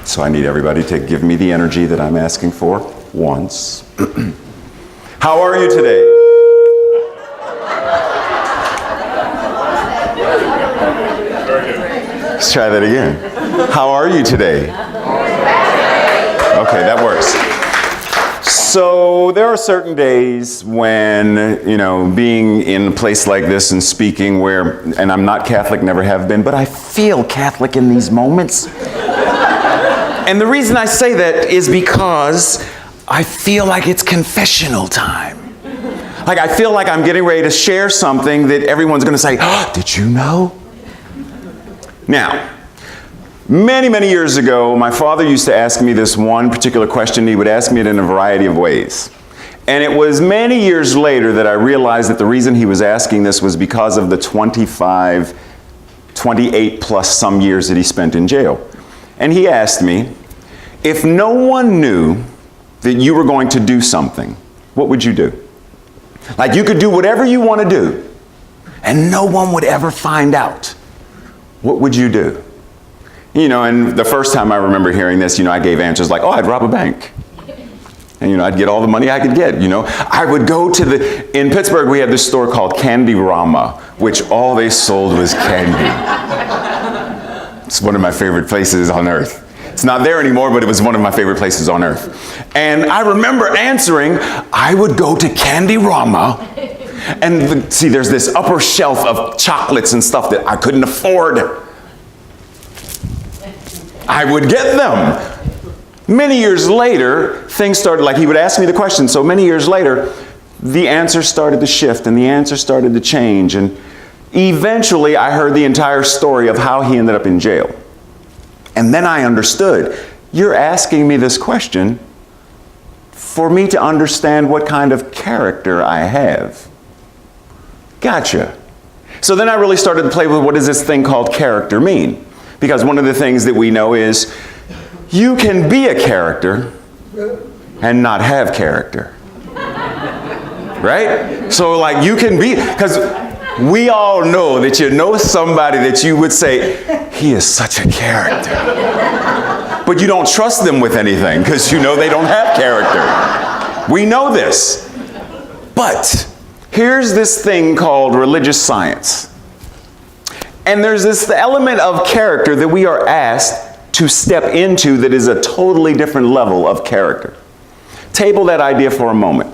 So I need everybody to give me the energy that I'm asking for once. How are you today? Let's try that again. How are you today? Okay, that works. So there are certain days when, being in a place like this and speaking where, and I'm not Catholic, never have been, but I feel Catholic in these moments. And the reason I say that is because I feel like it's confessional time. Like I feel like I'm getting ready to share something that everyone's going to say, oh, did you know? Now, many, many years ago, my father used to ask me this one particular question. He would ask me it in a variety of ways. And it was many years later that I realized that the reason he was asking this was because of the 28 plus some years that he spent in jail. And he asked me, if no one knew that you were going to do something, what would you do? Like you could do whatever you want to do, and no one would ever find out. What would you do? And the first time I remember hearing this, I gave answers like, oh, I'd rob a bank. And, I'd get all the money I could get, I would go to in Pittsburgh, we had this store called Candy Rama, which all they sold was candy. It's one of my favorite places on earth. It's not there anymore, but it was one of my favorite places on earth. And I remember answering, I would go to Candy Rama, and see, there's this upper shelf of chocolates and stuff that I couldn't afford. I would get them. Many years later, things started, like he would ask me the question, so many years later, the answer started to shift and the answer started to change. And eventually, I heard the entire story of how he ended up in jail. And then I understood, you're asking me this question for me to understand what kind of character I have. Gotcha. So then I really started to play with what does this thing called character mean? Because one of the things that we know is you can be a character and not have character. Right? So like you can be, because we all know that you know somebody that you would say, he is such a character. But you don't trust them with anything because you know they don't have character. We know this. But here's this thing called religious science. And there's this element of character that we are asked to step into that is a totally different level of character. Table that idea for a moment.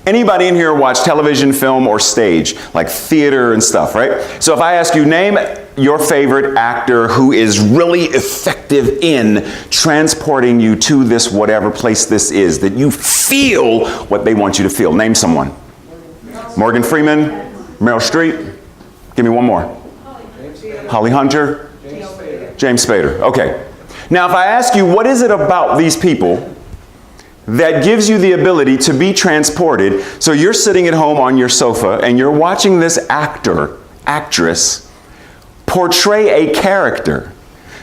Anybody in here watch television, film, or stage, like theater and stuff, right? So if I ask you, name your favorite actor who is really effective in transporting you to this whatever place this is, that you feel what they want you to feel. Name someone. Morgan Freeman, Meryl Streep. Give me one more. Holly Hunter. James Spader. Okay. Now if I ask you, what is it about these people that gives you the ability to be transported? So you're sitting at home on your sofa and you're watching this actress portray a character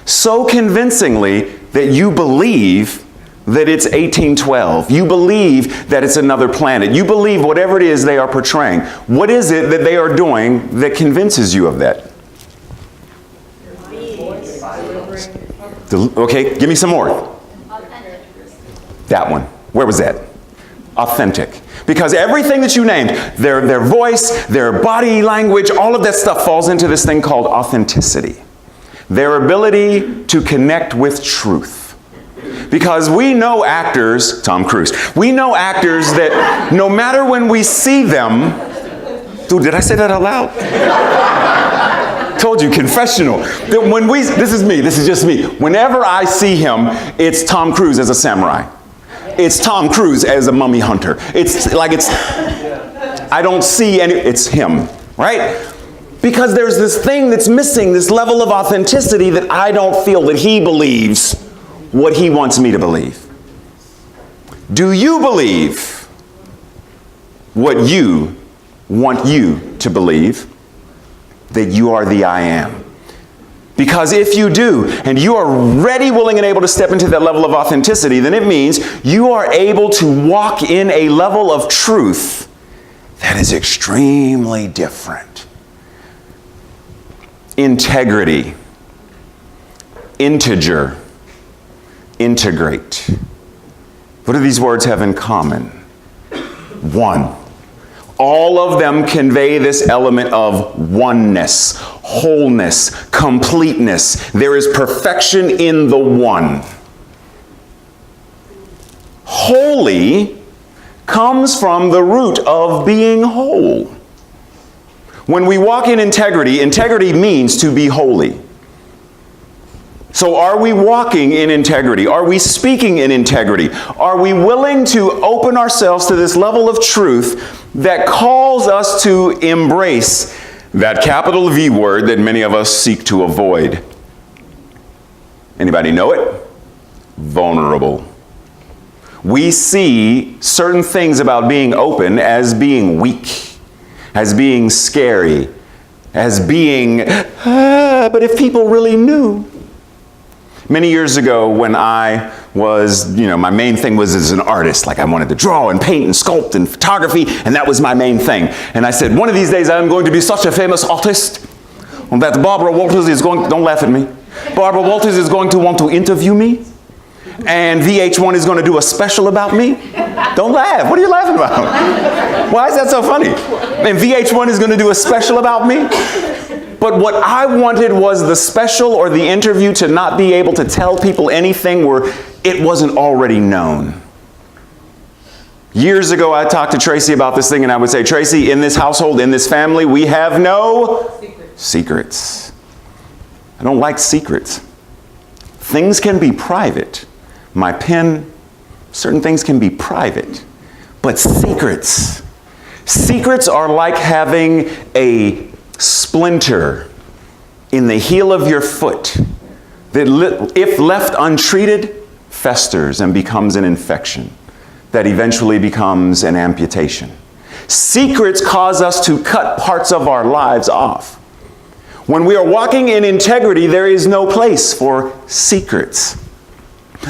so convincingly that you believe that it's 1812. You believe that it's another planet. You believe whatever it is they are portraying. What is it that they are doing that convinces you of that? Okay, give me some more. That one. Where was that? Authentic. Because everything that you named, their voice, their body language, all of that stuff falls into this thing called authenticity. Their ability to connect with truth. Because we know actors, Tom Cruise, we know actors that no matter when we see them, dude, did I say that out loud? Told you, confessional. That when this is me, this is just me. Whenever I see him, it's Tom Cruise as a samurai. It's Tom Cruise as a mummy hunter. I don't see any, it's him, right? Because there's this thing that's missing, this level of authenticity that I don't feel that he believes what he wants me to believe. Do you believe what you want you to believe? That you are the I am. Because if you do, and you are ready, willing, and able to step into that level of authenticity, then it means you are able to walk in a level of truth that is extremely different. Integrity, integer, integrate. What do these words have in common? One. All of them convey this element of oneness, wholeness, completeness. There is perfection in the one. Holy comes from the root of being whole. When we walk in integrity, integrity means to be holy. So are we walking in integrity? Are we speaking in integrity? Are we willing to open ourselves to this level of truth that calls us to embrace that capital V word that many of us seek to avoid? Anybody know it? Vulnerable. We see certain things about being open as being weak, as being scary, as being, but if people really knew. Many years ago when I was, my main thing was as an artist. Like I wanted to draw and paint and sculpt and photography, and that was my main thing. And I said, one of these days I'm going to be such a famous artist that Barbara Walters is going, don't laugh at me, Barbara Walters is going to want to interview me, and VH1 is going to do a special about me. Don't laugh. What are you laughing about? Why is that so funny? And VH1 is going to do a special about me? But what I wanted was the special or the interview to not be able to tell people anything where it wasn't already known. Years ago, I talked to Tracy about this thing, and I would say, Tracy, in this household, in this family, we have no secrets. I don't like secrets. Things can be private. My pen, certain things can be private. But secrets are like having a splinter in the heel of your foot that, if left untreated, festers and becomes an infection that eventually becomes an amputation. Secrets cause us to cut parts of our lives off. When we are walking in integrity, there is no place for secrets.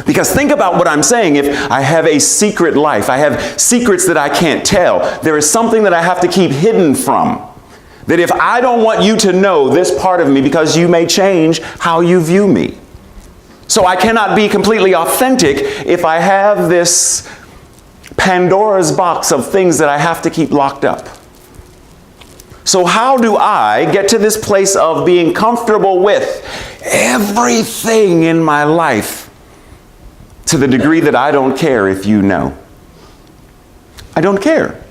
Because think about what I'm saying. If I have a secret life, I have secrets that I can't tell, there is something that I have to keep hidden from. That if I don't want you to know this part of me, because you may change how you view me. So I cannot be completely authentic if I have this Pandora's box of things that I have to keep locked up. So how do I get to this place of being comfortable with everything in my life to the degree that I don't care if you know? I don't care.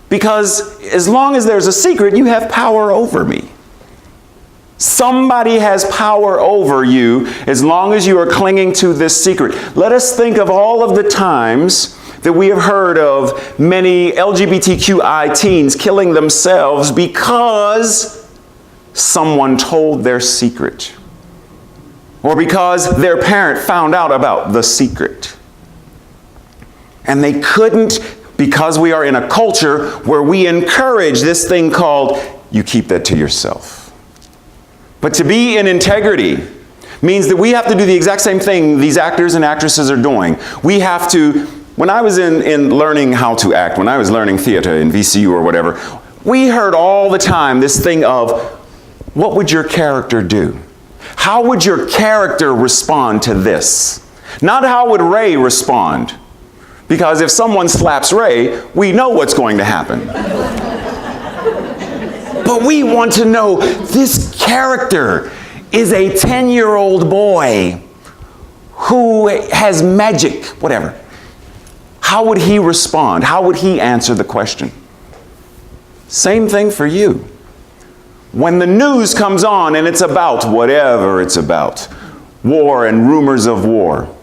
Because as long as there's a secret, you have power over me. Somebody has power over you as long as you are clinging to this secret. Let us think of all of the times that we have heard of many LGBTQI teens killing themselves because someone told their secret. Or because their parent found out about the secret. And they couldn't, because we are in a culture where we encourage this thing called, you keep that to yourself. But to be in integrity means that we have to do the exact same thing these actors and actresses are doing. We have to, when I was in learning how to act, when I was learning theater in VCU or whatever, we heard all the time this thing of, what would your character do? How would your character respond to this? Not how would Ray respond? Because if someone slaps Ray, we know what's going to happen. But we want to know, this character is a 10-year-old boy who has magic, whatever. How would he respond? How would he answer the question? Same thing for you. When the news comes on and it's about whatever it's about, war and rumors of war,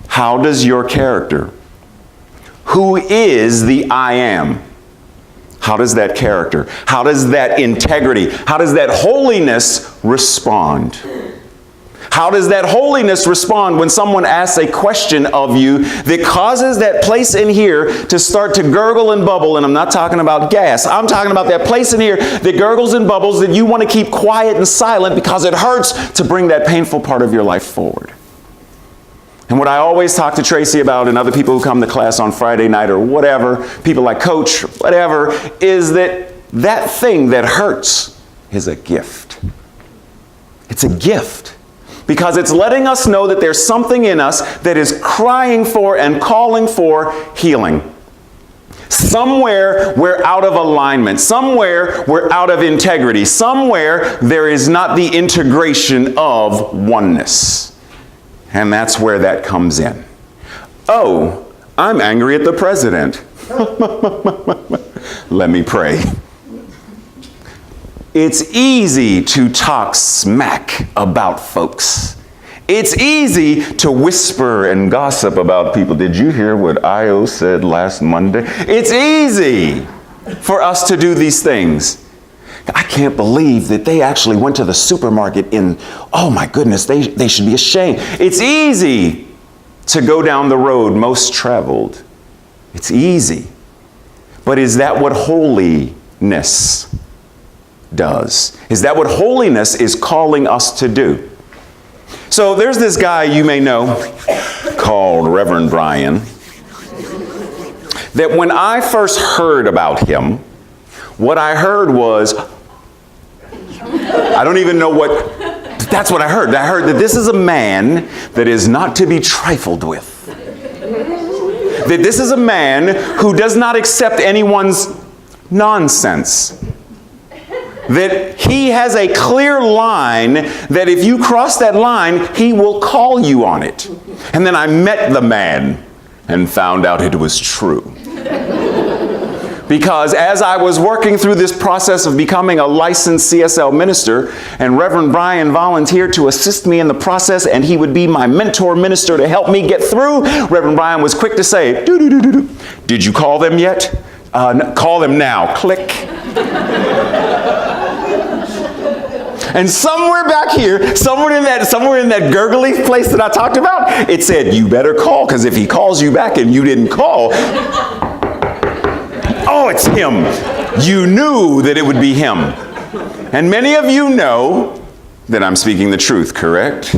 how does your character, who is the I am, how does that character, how does that integrity, how does that holiness respond? How does that holiness respond when someone asks a question of you that causes that place in here to start to gurgle and bubble? And I'm not talking about gas. I'm talking about that place in here that gurgles and bubbles that you want to keep quiet and silent because it hurts to bring that painful part of your life forward. And what I always talk to Tracy about, and other people who come to class on Friday night or whatever, people like Coach, whatever, is that thing that hurts is a gift. It's a gift. because it's letting us know that there's something in us that is crying for and calling for healing. Somewhere we're out of alignment. Somewhere we're out of integrity. Somewhere there is not the integration of oneness. And that's where that comes in. Oh, I'm angry at the president. Let me pray. It's easy to talk smack about folks. It's easy to whisper and gossip about people. Did you hear what I.O. said last Monday? It's easy for us to do these things. I can't believe that they actually went to the supermarket oh my goodness, they should be ashamed. It's easy to go down the road most traveled. It's easy. But is that what holiness does? Is that what holiness is calling us to do? So there's this guy you may know called Reverend Brian, that when I first heard about him, what I heard was, I don't even know that's what I heard. I heard that this is a man that is not to be trifled with. That this is a man who does not accept anyone's nonsense. That he has a clear line that if you cross that line, he will call you on it. And then I met the man and found out it was true. Because as I was working through this process of becoming a licensed CSL minister, and Reverend Brian volunteered to assist me in the process, and he would be my mentor minister to help me get through, Reverend Brian was quick to say, did you call them yet? Call them now. Click. And somewhere back here, somewhere in that gurgly place that I talked about, it said, you better call, because if he calls you back and you didn't call, oh, it's him. You knew that it would be him. And many of you know that I'm speaking the truth, correct?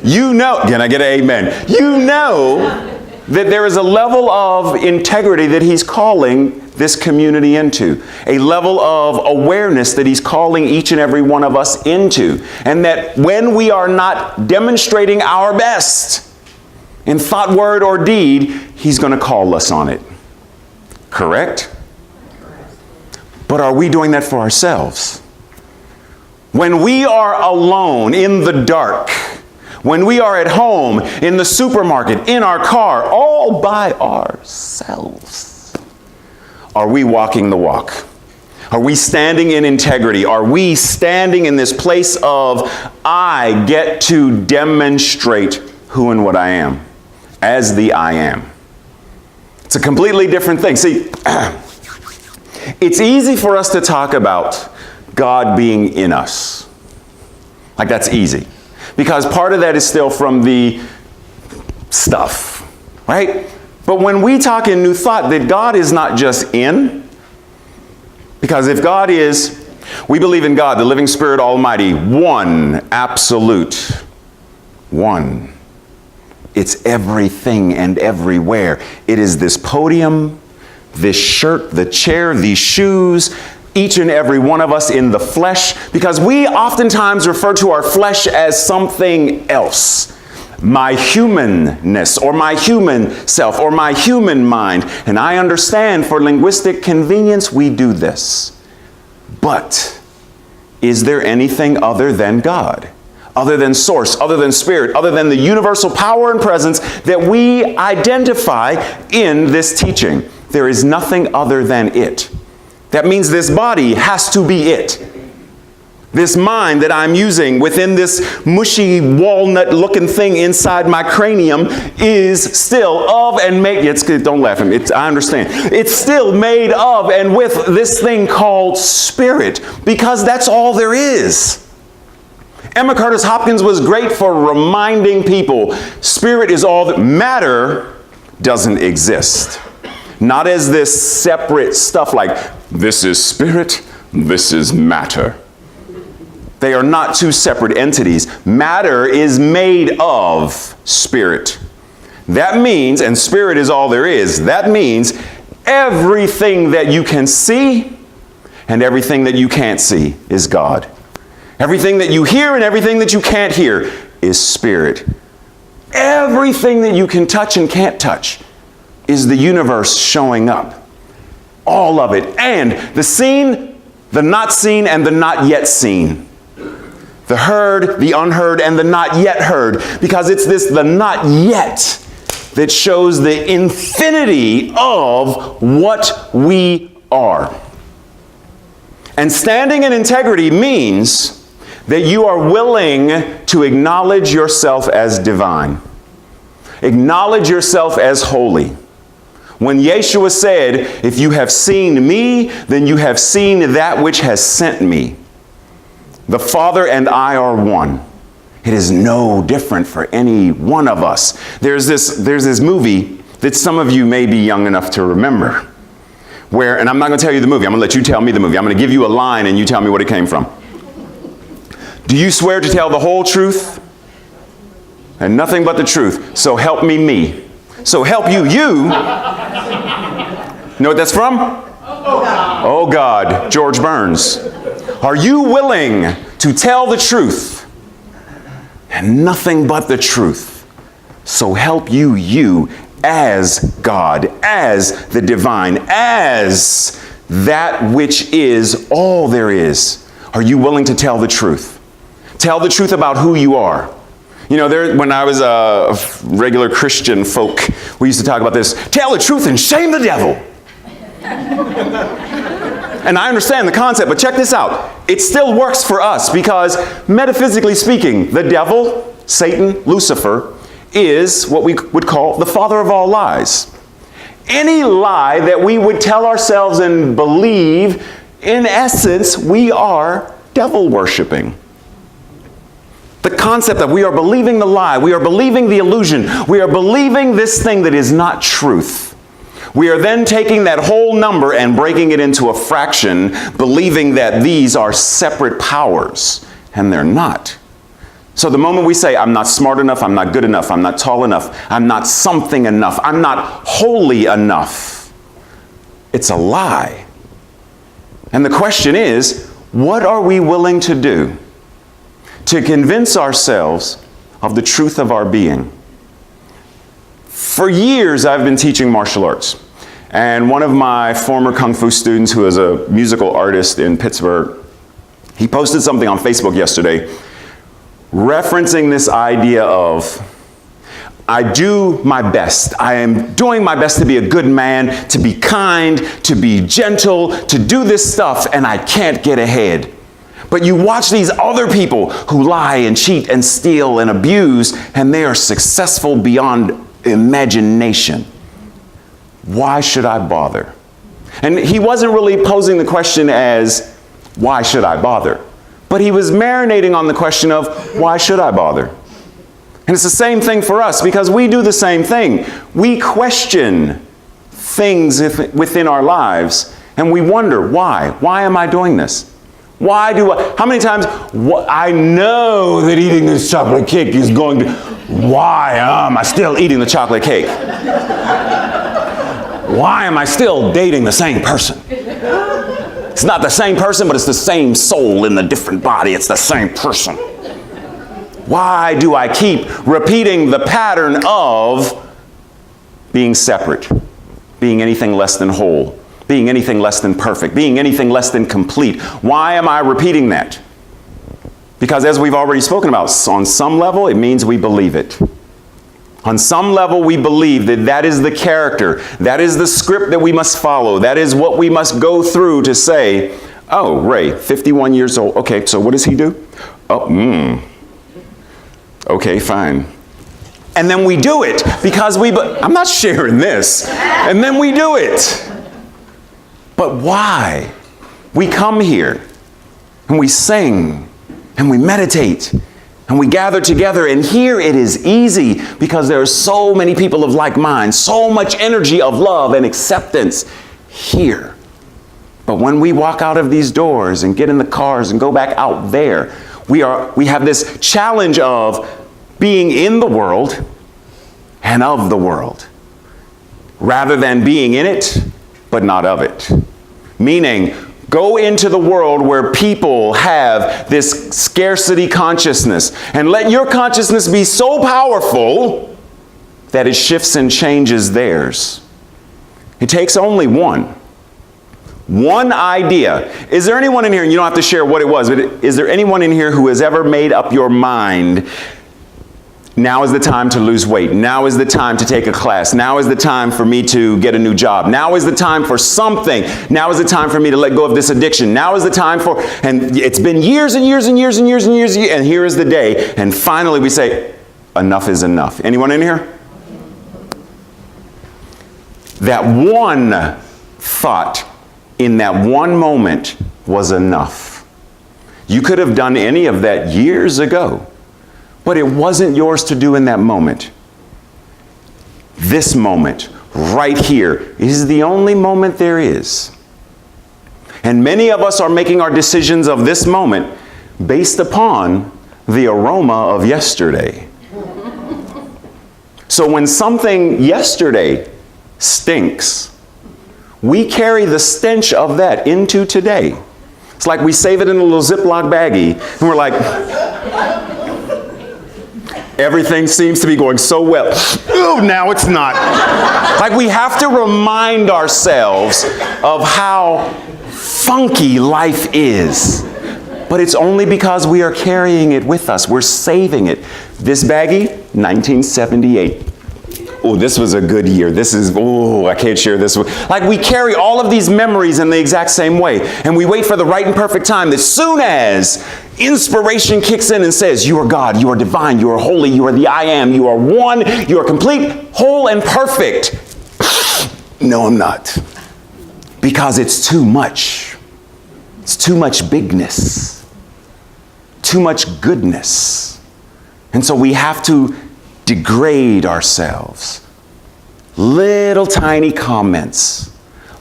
You know, can I get an amen? You know that there is a level of integrity that he's calling this community into, a level of awareness that he's calling each and every one of us into, and that when we are not demonstrating our best in thought, word, or deed, he's going to call us on it. Correct? But are we doing that for ourselves? When we are alone in the dark, when we are at home, in the supermarket, in our car, all by ourselves, are we walking the walk? Are we standing in integrity? Are we standing in this place of, I get to demonstrate who and what I am as the I am? It's a completely different thing. See, it's easy for us to talk about God being in us. Like that's easy. Because part of that is still from the stuff, right? But when we talk in New Thought that God is not just in, because if God is, we believe in God, the living Spirit Almighty, one, absolute, one. It's everything and everywhere. It is this podium, this shirt, the chair, these shoes, each and every one of us in the flesh, because we oftentimes refer to our flesh as something else. My humanness, or my human self, or my human mind. And I understand for linguistic convenience we do this. But is there anything other than God? Other than source, other than spirit, other than the universal power and presence that we identify in this teaching? There is nothing other than it. That means this body has to be it. This mind that I'm using within this mushy walnut-looking thing inside my cranium is still of and made. Don't laugh at me. I understand. It's still made of and with this thing called spirit, because that's all there is. Emma Curtis Hopkins was great for reminding people spirit is all that matter doesn't exist. Not as this separate stuff like this is spirit, this is matter. They are not two separate entities. Matter is made of spirit. That means, and spirit is all there is, that means everything that you can see and everything that you can't see is God. Everything that you hear and everything that you can't hear is spirit. Everything that you can touch and can't touch is the universe showing up. All of it. And the seen, the not seen, and the not yet seen. The heard, the unheard, and the not yet heard. Because it's the not yet that shows the infinity of what we are. And standing in integrity means that you are willing to acknowledge yourself as divine. Acknowledge yourself as holy. When Yeshua said, if you have seen me, then you have seen that which has sent me. The Father and I are one. It is no different for any one of us. There's this movie that some of you may be young enough to remember. Where, and I'm not going to tell you the movie. I'm going to let you tell me the movie. I'm going to give you a line and you tell me what it came from. Do you swear to tell the whole truth and nothing but the truth? So help me, me. So help you, you. Know what that's from? Oh God, George Burns. Are you willing to tell the truth and nothing but the truth? So help you, you, as God, as the divine, as that which is all there is. Are you willing to tell the truth? Tell the truth about who you are. You know, when I was a regular Christian folk, we used to talk about this. Tell the truth and shame the devil. And I understand the concept, but check this out. It still works for us because, metaphysically speaking, the devil, Satan, Lucifer, is what we would call the father of all lies. Any lie that we would tell ourselves and believe, in essence, we are devil worshiping. The concept that we are believing the lie, we are believing the illusion, we are believing this thing that is not truth. We are then taking that whole number and breaking it into a fraction, believing that these are separate powers, and they're not. So the moment we say, I'm not smart enough, I'm not good enough, I'm not tall enough, I'm not something enough, I'm not holy enough, it's a lie. And the question is, what are we willing to do to convince ourselves of the truth of our being? For years, I've been teaching martial arts. And one of my former Kung Fu students, who is a musical artist in Pittsburgh, he posted something on Facebook yesterday referencing this idea of, I do my best. I am doing my best to be a good man, to be kind, to be gentle, to do this stuff, and I can't get ahead. But you watch these other people who lie and cheat and steal and abuse, and they are successful beyond imagination. Why should I bother? And he wasn't really posing the question as, why should I bother? But he was marinating on the question of, why should I bother? And it's the same thing for us, because we do the same thing. We question things within our lives, and we wonder, why? Why am I doing this? Why do I? How many times? I know that eating this chocolate cake is going to. Why am I still eating the chocolate cake? Why am I still dating the same person? It's not the same person, but it's the same soul in the different body. It's the same person. Why do I keep repeating the pattern of being separate, being anything less than whole, being anything less than perfect, being anything less than complete? Why am I repeating that? Because as we've already spoken about, on some level, it means we believe it. On some level, we believe that that is the character, that is the script that we must follow, that is what we must go through to say, oh, Ray, 51 years old, okay, so what does he do? Oh, okay, fine. And then we do it because I'm not sharing this. And then we do it. But why? We come here and we sing and we meditate and we gather together, and here it is easy because there are so many people of like mind, so much energy of love and acceptance here. But when we walk out of these doors and get in the cars and go back out there, we have this challenge of being in the world and of the world, rather than being in it but not of it. Meaning, Go into the world where people have this scarcity consciousness, and let your consciousness be so powerful that it shifts and changes theirs. It takes only one idea. Is there anyone in here, and you don't have to share what it was, but is there anyone in here who has ever made up your mind, now is the time to lose weight, now is the time to take a class, now is the time for me to get a new job, now is the time for something, now is the time for me to let go of this addiction, now is the time for, and it's been years and years and years and years and years, and here is the day, and finally we say, enough is enough. Anyone in here? That one thought in that one moment was enough. You could have done any of that years ago, but it wasn't yours to do in that moment. This moment, right here, is the only moment there is. And many of us are making our decisions of this moment based upon the aroma of yesterday. So when something yesterday stinks, we carry the stench of that into today. It's like we save it in a little Ziploc baggie, and we're like, everything seems to be going so well. Ooh, now it's not. Like we have to remind ourselves of how funky life is. But it's only because we are carrying it with us. We're saving it. This baggie, 1978. Oh, this was a good year. This is, oh, I can't share this. Like we carry all of these memories in the exact same way. And we wait for the right and perfect time. That soon as inspiration kicks in and says, you are God, you are divine, you are holy, you are the I am, you are one, you are complete, whole, and perfect. No, I'm not. Because it's too much. It's too much bigness. Too much goodness. And so we have to degrade ourselves. Little tiny comments,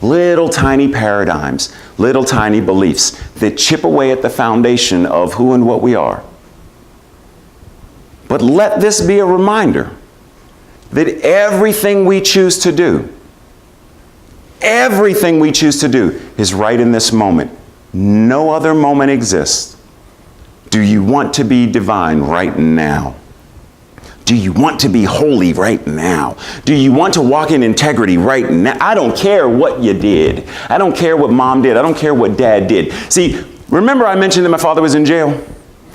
little tiny paradigms, little tiny beliefs that chip away at the foundation of who and what we are. But let this be a reminder that everything we choose to do, everything we choose to do is right in this moment. No other moment exists. Do you want to be divine right now? Do you want to be holy right now? Do you want to walk in integrity right now? I don't care what you did. I don't care what mom did. I don't care what dad did. See, remember I mentioned that my father was in jail?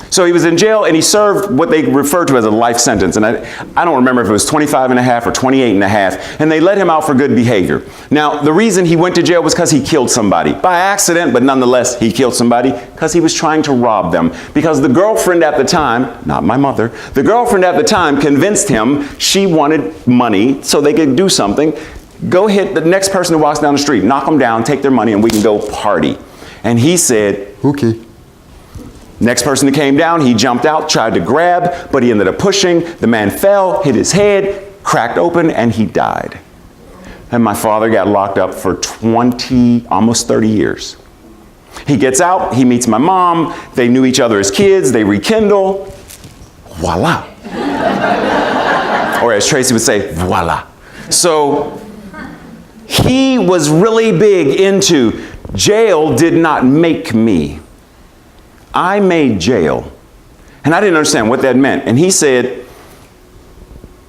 So he was in jail and he served what they refer to as a life sentence. And I don't remember if it was 25 and a half or 28 and a half. And they let him out for good behavior. Now, the reason he went to jail was because he killed somebody. By accident, but nonetheless, he killed somebody because he was trying to rob them. Because the girlfriend at the time, not my mother, the girlfriend at the time convinced him she wanted money so they could do something. Go hit the next person who walks down the street, knock them down, take their money, and we can go party. And he said, okay. Next person that came down, he jumped out, tried to grab, but he ended up pushing. The man fell, hit his head, cracked open, and he died. And my father got locked up for 20, almost 30 years. He gets out, he meets my mom, they knew each other as kids, they rekindle, voila. Or as Tracy would say, voila. So he was really big into jail did not make me. I made jail. And I didn't understand what that meant. And he said,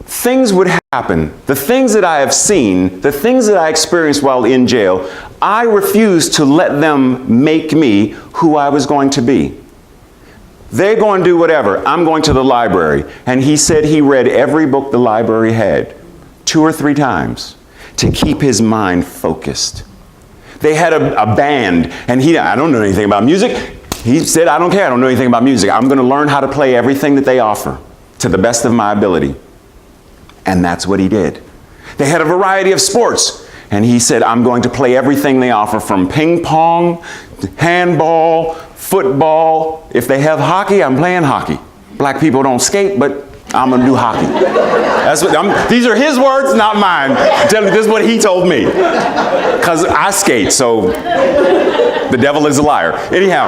things would happen. The things that I have seen, the things that I experienced while in jail, I refused to let them make me who I was going to be. They're going to do whatever. I'm going to the library. And he said he read every book the library had 2 or 3 times to keep his mind focused. They had a band, and I don't know anything about music. He said, I don't care, I don't know anything about music. I'm going to learn how to play everything that they offer to the best of my ability. And that's what he did. They had a variety of sports. And he said, I'm going to play everything they offer from ping pong, handball, football. If they have hockey, I'm playing hockey. Black people don't skate, but I'm going to do hockey. These are his words, not mine. I'm telling you, this is what he told me. Because I skate, so the devil is a liar. Anyhow.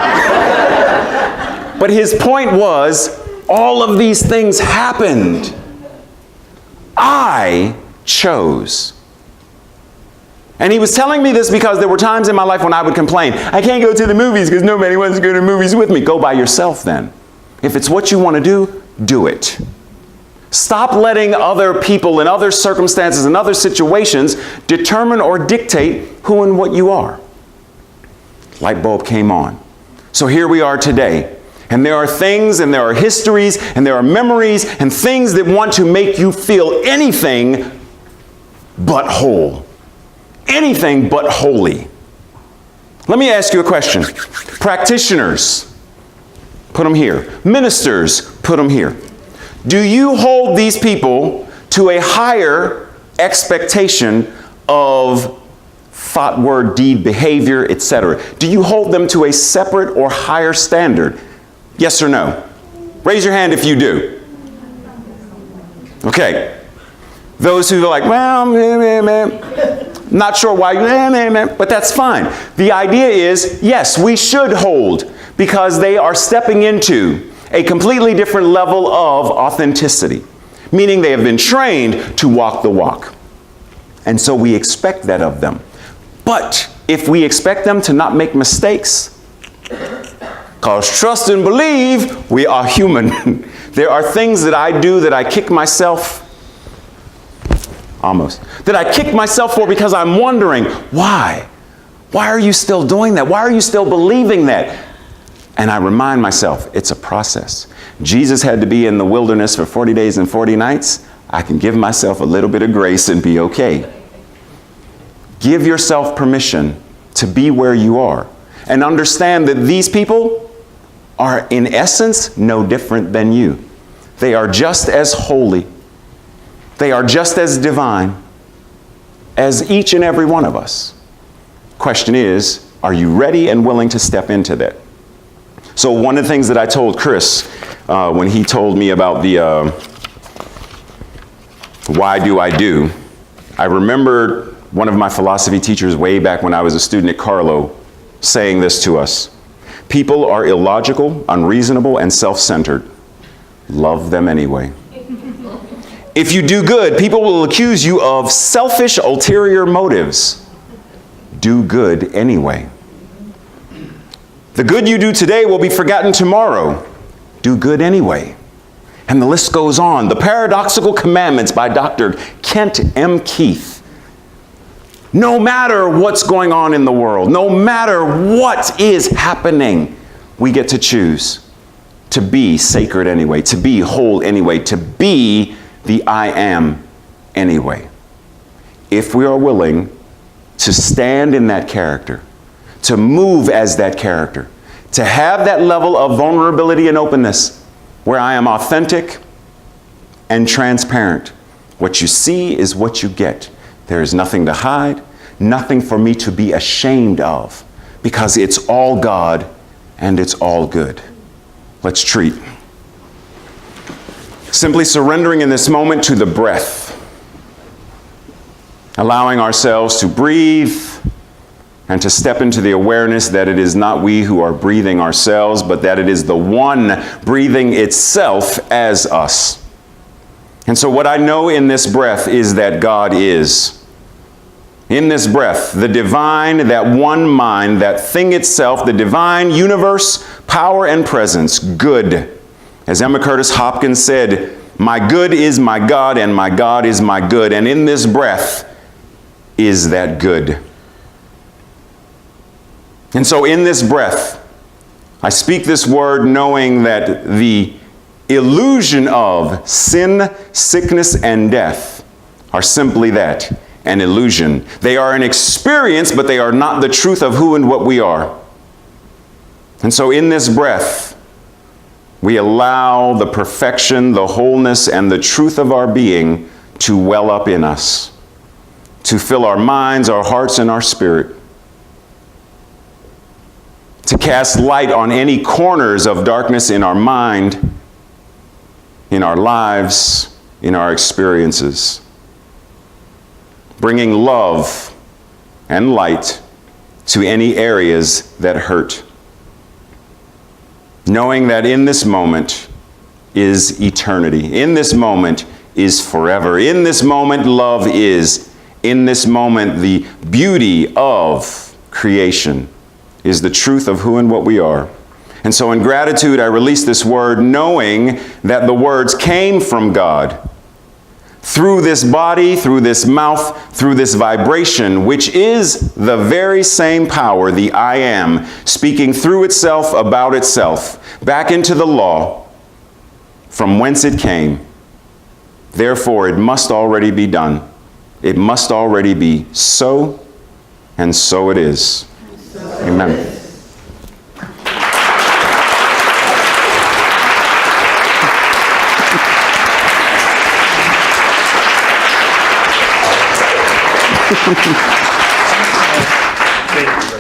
But his point was, all of these things happened. I chose. And he was telling me this because there were times in my life when I would complain, I can't go to the movies because nobody wants to go to the movies with me. Go by yourself then. If it's what you want to do, do it. Stop letting other people and other circumstances and other situations determine or dictate who and what you are. Light bulb came on. So here we are today. And there are things and there are histories and there are memories and things that want to make you feel anything but whole. Anything but holy. Let me ask you a question. Practitioners, put them here. Ministers, put them here. Do you hold these people to a higher expectation of thought, word, deed, behavior, etc.? Do you hold them to a separate or higher standard? Yes or no? Raise your hand if you do. Okay. Those who are like, well, not sure why, but that's fine. The idea is, yes, we should hold because they are stepping into a completely different level of authenticity, meaning they have been trained to walk the walk. And so we expect that of them. But if we expect them to not make mistakes, because trust and believe, we are human. There are things that I do that I kick myself, that I kick myself for because I'm wondering, why? Why are you still doing that? Why are you still believing that? And I remind myself, it's a process. Jesus had to be in the wilderness for 40 days and 40 nights. I can give myself a little bit of grace and be okay. Give yourself permission to be where you are. And understand that these people are, in essence, no different than you. They are just as holy. They are just as divine as each and every one of us. Question is, are you ready and willing to step into that? So one of the things that I told Chris when he told me about the why do I do, I remembered one of my philosophy teachers way back when I was a student at Carlo saying this to us. People are illogical, unreasonable, and self-centered. Love them anyway. If you do good, people will accuse you of selfish, ulterior motives. Do good anyway. The good you do today will be forgotten tomorrow. Do good anyway. And the list goes on. The Paradoxical Commandments by Dr. Kent M. Keith. No matter what's going on in the world, no matter what is happening, we get to choose to be sacred anyway, to be whole anyway, to be the I am anyway. If we are willing to stand in that character, to move as that character, to have that level of vulnerability and openness where I am authentic and transparent. What you see is what you get. There is nothing to hide, nothing for me to be ashamed of, because it's all God and it's all good. Let's treat. Simply surrendering in this moment to the breath, allowing ourselves to breathe and to step into the awareness that it is not we who are breathing ourselves, but that it is the one breathing itself as us. And so what I know in this breath is that God is. In this breath, the divine, that one mind, that thing itself, the divine universe, power and presence, good. As Emma Curtis Hopkins said, my good is my God and my God is my good. And in this breath is that good. And so in this breath, I speak this word knowing that the illusion of sin, sickness, and death are simply that, an illusion. They are an experience, but they are not the truth of who and what we are. And so in this breath, we allow the perfection, the wholeness, and the truth of our being to well up in us, to fill our minds, our hearts, and our spirit, to cast light on any corners of darkness in our mind, in our lives, in our experiences, bringing love and light to any areas that hurt, knowing that in this moment is eternity, in this moment is forever, in this moment love is, in this moment, the beauty of creation is the truth of who and what we are. And so in gratitude, I release this word, knowing that the words came from God through this body, through this mouth, through this vibration, which is the very same power, the I am, speaking through itself, about itself, back into the law from whence it came. Therefore, it must already be done. It must already be so, and so it is. Amen. Thank you.